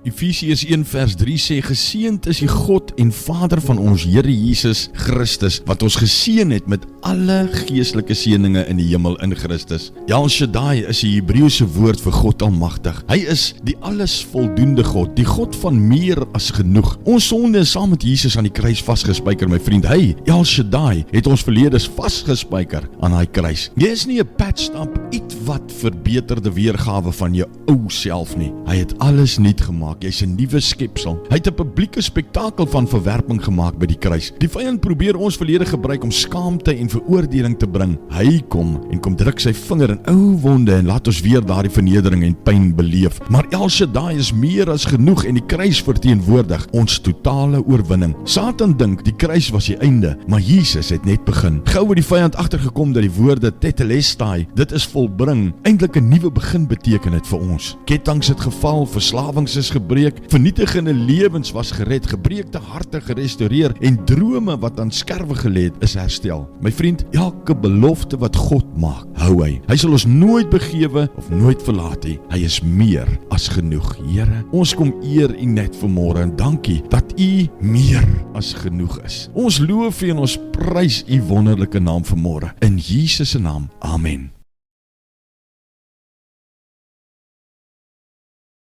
Efesiërs 1 vers 3 sê, geseënd is die God en Vader van ons Here Jesus Christus, wat ons geseën het met alle geestelike seëninge in die hemel in Christus. El Shaddai is die Hebreëse woord vir God Almagtig. Hy is die alles voldoende God, die God van meer as genoeg. Ons sonde is saam met Jesus aan die kruis vasgespijker, my vriend. Hy, El Shaddai, het ons verledes vasgespijker aan hy kruis. Jy is nie 'n patched-up, iets wat verbeterde weergawe van jou ou self nie. Hy het alles nuut gemaak. Jy's 'n nuwe skepsel. Hy het 'n publieke spektakel van verwerping gemaak by die kruis. Die vyand probeer ons verlede gebruik om skaamte en veroordeling te bring. Hy kom druk sy vinger in ou wonde en laat ons weer daardie vernedering en pyn beleef. Maar El Shaddai is meer as genoeg en die kruis verteenwoordig ons totale oorwinning. Satan dink die kruis was die einde, maar Jesus het net begin. Gou het die vyand agtergekom dat die woorde tetelestai, dit is volbring, eintlik 'n nuwe begin beteken het vir ons. KetTINGs het geval, verslawings is gebreek, vernietigende lewens was gered, gebreekte harte gerestoreer en drome wat aan skerwe gelê het is herstel. My vriend, elke belofte wat God maak, hou hy. Hy sal ons nooit begewe of nooit verlaat nie. Hy is meer as genoeg. Here, ons kom eer U net vanmôre en dankie dat U meer as genoeg is. Ons loof U en ons prys U wonderlike naam vanmôre. In Jesus se naam. Amen.